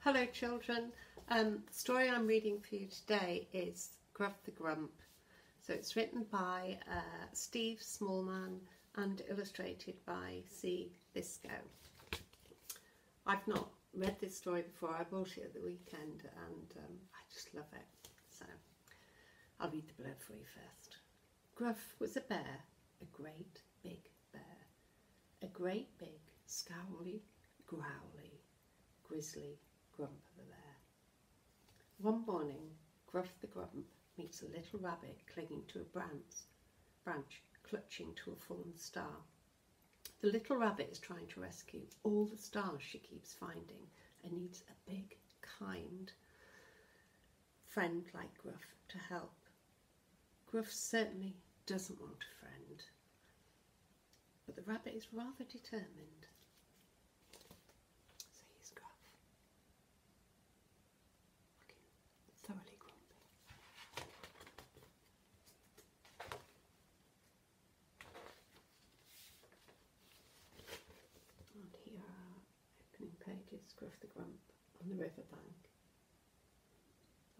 Hello children, the story I'm reading for you today is Gruff the Grump. So it's written by Steve Smallman and illustrated by C. Bisco. I've not read this story before. I bought it at the weekend and I just love it. So I'll read the blurb for you first. Gruff was a bear, a great big bear. A great big, scowly, growly, grizzly Grump the bear. One morning, Gruff the Grump meets a little rabbit clinging to a branch, clutching to a fallen star. The little rabbit is trying to rescue all the stars she keeps finding and needs a big, kind friend like Gruff to help. Gruff certainly doesn't want a friend, but the rabbit is rather determined. So here's Gruff, looking thoroughly grumpy. And here are opening pages, Gruff the Grump on the riverbank.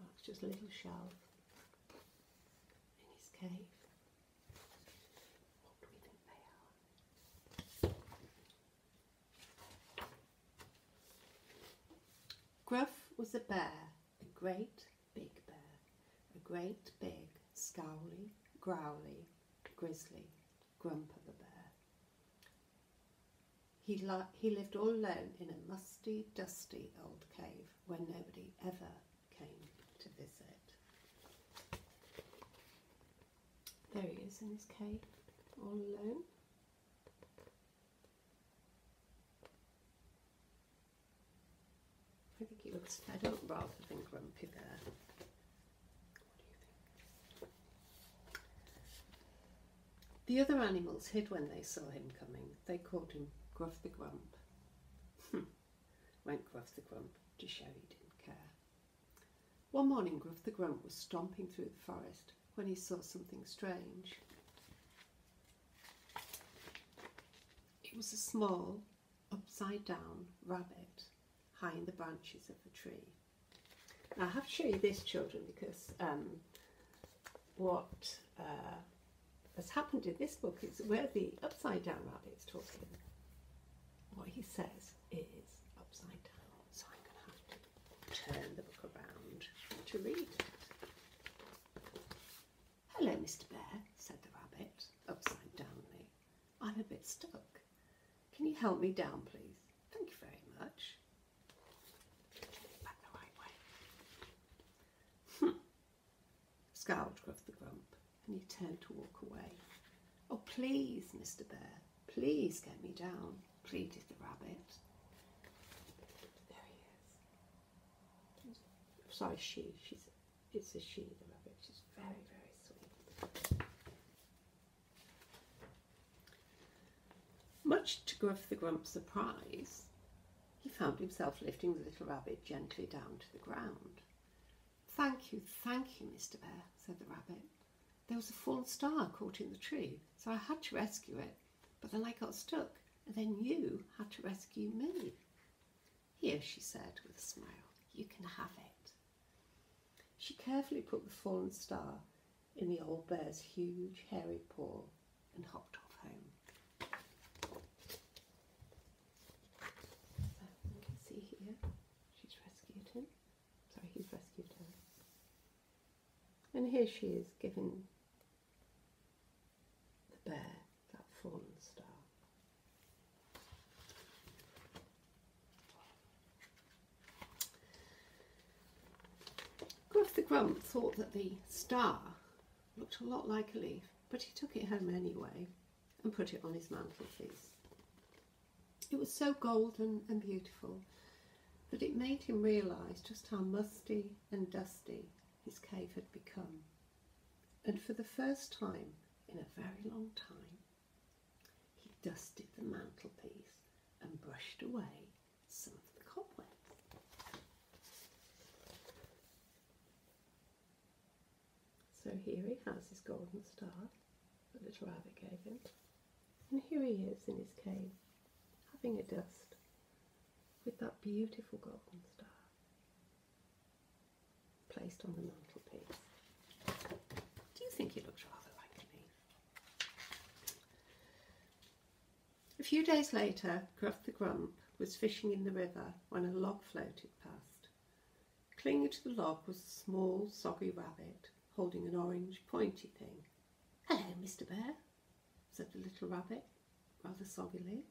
Oh, it's just a little shelf in his cave. What do we think they are? Gruff was a bear, a great big bear, a great big, scowly, growly, grizzly Grump of a bear. He lived all alone in a musty, dusty old cave where nobody ever came to visit. There he is in his cave, all alone. I think he looks fed up rather than grumpy bear. What do you think? The other animals hid when they saw him coming. They called him Gruff the Grump. Went Gruff the Grump to show he didn't care. One morning Gruff the Grump was stomping through the forest when he saw something strange. It was a small, upside-down rabbit high in the branches of a tree. Now I have to show you this, children, because what has happened in this book is where the upside-down rabbit is talking, what he says is upside down. So I'm going to have to turn the book around to read it. Hello, Mr. Bear, said the rabbit, upside downly. I'm a bit stuck. Can you help me down, please? Thank you very much. Back the right way. Scowled Gruff the Grump, and he turned to walk away. Oh, please, Mr. Bear, please get me down, pleaded the rabbit. There he is. Sorry, it's a she, the rabbit. She's very, very sweet. Much to Gruff the Grump's surprise, he found himself lifting the little rabbit gently down to the ground. Thank you, Mr. Bear, said the rabbit. There was a fallen star caught in the tree, so I had to rescue it, but then I got stuck, and then you had to rescue me. Here, she said with a smile, you can have it. She carefully put the fallen star in the old bear's huge, hairy paw and hopped off home. So you can see here, she's rescued him. Sorry, he's rescued her. And here she is giving the bear that fallen star. Gruff the Grump thought that the star looked a lot like a leaf, but he took it home anyway and put it on his mantelpiece. It was so golden and beautiful that it made him realise just how musty and dusty his cave had become. And for the first time in a very long time, he dusted the mantelpiece and brushed away some of the cobwebs. So here he has his golden star that little rabbit gave him. And here he is in his cave, having a dust with that beautiful golden star. placed on the mantelpiece. Do you think it looks rather like a leaf? A few days later, Gruff the Grump was fishing in the river when a log floated past. Clinging to the log was a small, soggy rabbit holding an orange, pointy thing. "Hello, Mr. Bear," said the little rabbit, rather soggily.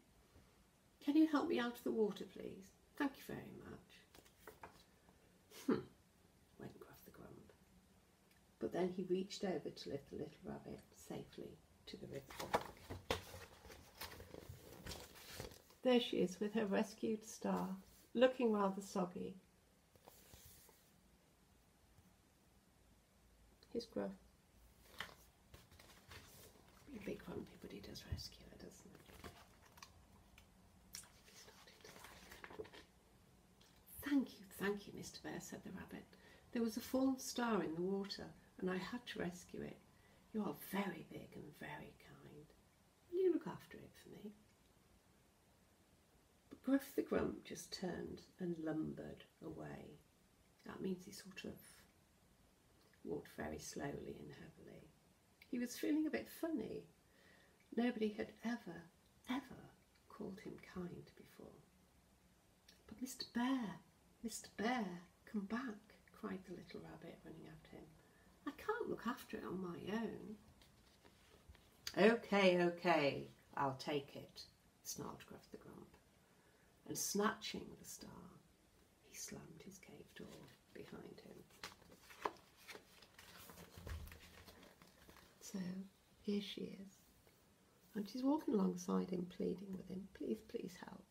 "Can you help me out of the water, please? Thank you very much." Went Gruff the Grump. But then he reached over to lift the little rabbit safely to the river bank. There she is with her rescued star, looking rather soggy. Here's Gruff. He's a bit grumpy, but he does rescue her, doesn't he? Thank you, Mr. Bear," said the rabbit. "There was a fallen star in the water, and I had to rescue it. You are very big and very kind. Will you look after it for me?" But Gruff the Grump just turned and lumbered away. That means he sort of walked very slowly and heavily. He was feeling a bit funny. Nobody had ever called him kind before. "But Mr. Bear, come back," cried the little rabbit, running after him. "I can't look after it on my own." Okay, I'll take it," snarled Gruff the Grump. And snatching the star, he slammed his cave door behind him. So here she is, and she's walking alongside him, pleading with him, please help.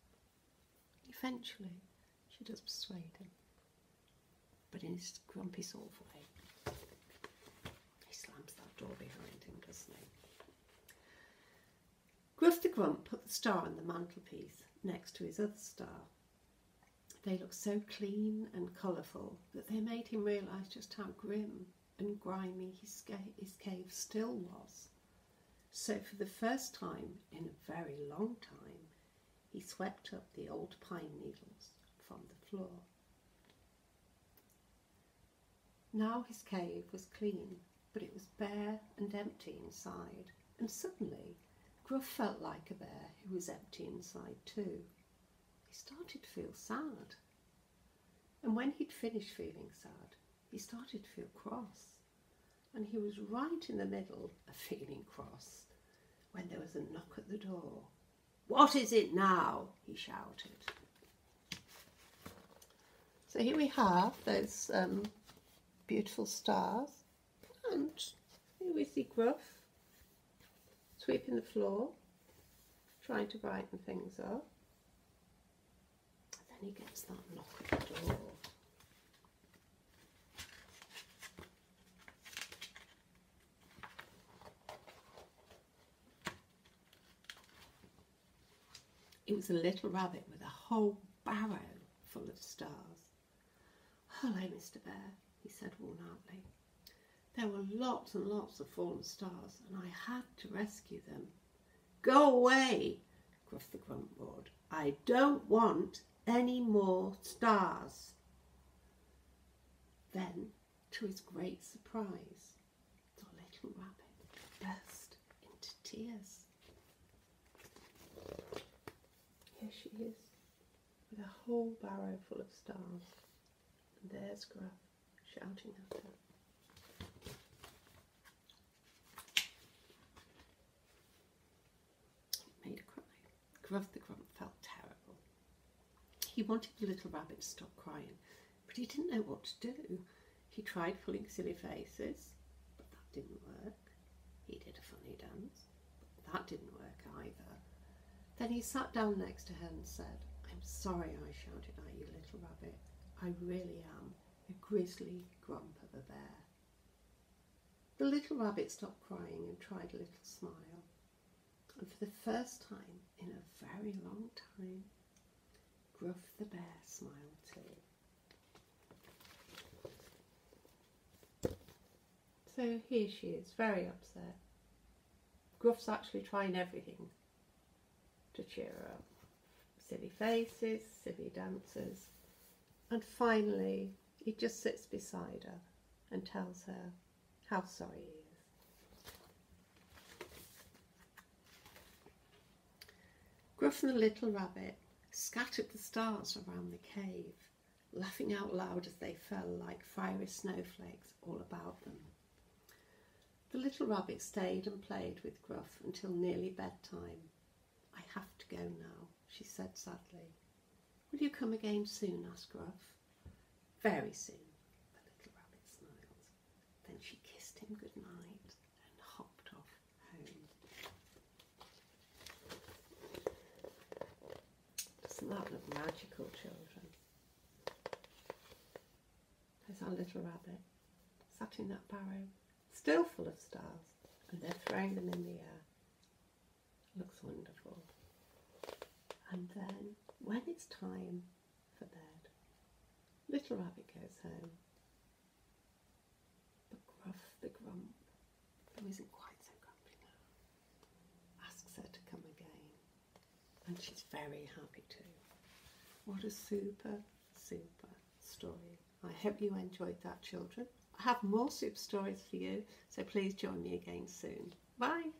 Eventually, she does persuade him, but in his grumpy sort of way. He slams that door behind him, doesn't he? Gruff the Grump put the star on the mantelpiece next to his other star. They looked so clean and colourful that they made him realise just how grim and grimy his cave still was. So for the first time in a very long time, he swept up the old pine needles from the floor. Now his cave was clean, but it was bare and empty inside, and suddenly Gruff felt like a bear who was empty inside too. He started to feel sad. And when he'd finished feeling sad, he started to feel cross. And he was right in the middle of feeling cross when there was a knock at the door. "What is it now?" he shouted. So here we have those beautiful stars, and here we see Gruff sweeping the floor, trying to brighten things up. And then he gets that knock at the door. It was a little rabbit with a whole barrow full of stars. "Hello, Mr. Bear," he said worn-outly. "There were lots and lots of fallen stars, and I had to rescue them." "Go away," Gruff the Grump roared. "I don't want any more stars." Then, to his great surprise, the little rabbit burst into tears. Here she is, with a whole barrow full of stars, and there's Gruff shouting at her. It made her cry. Gruff the Grump felt terrible. He wanted the little rabbit to stop crying, but he didn't know what to do. He tried pulling silly faces, but that didn't work. He did a funny dance, but that didn't work either. Then he sat down next to her and said, "I'm sorry I shouted at you, little rabbit. I really am a grizzly grump of a bear." The little rabbit stopped crying and tried a little smile. And for the first time in a very long time, Gruff the bear smiled too. So here she is, very upset. Gruff's actually trying everything to cheer her up. Silly faces, silly dances, and finally he just sits beside her and tells her how sorry he is. Gruff and the little rabbit scattered the stars around the cave, laughing out loud as they fell like fiery snowflakes all about them. The little rabbit stayed and played with Gruff until nearly bedtime. "I have to go now," she said sadly. "Will you come again soon?" asked Gruff. "Very soon," the little rabbit smiled. Then she kissed him good night and hopped off home. Doesn't that look magical, children? There's our little rabbit sat in that barrow, still full of stars, and they're throwing them in the air. Looks wonderful. And then, when it's time for bed, little rabbit goes home. But Gruff the Grump, who isn't quite so grumpy now, asks her to come again. And she's very happy to. What a super, super story. I hope you enjoyed that, children. I have more super stories for you, so please join me again soon. Bye.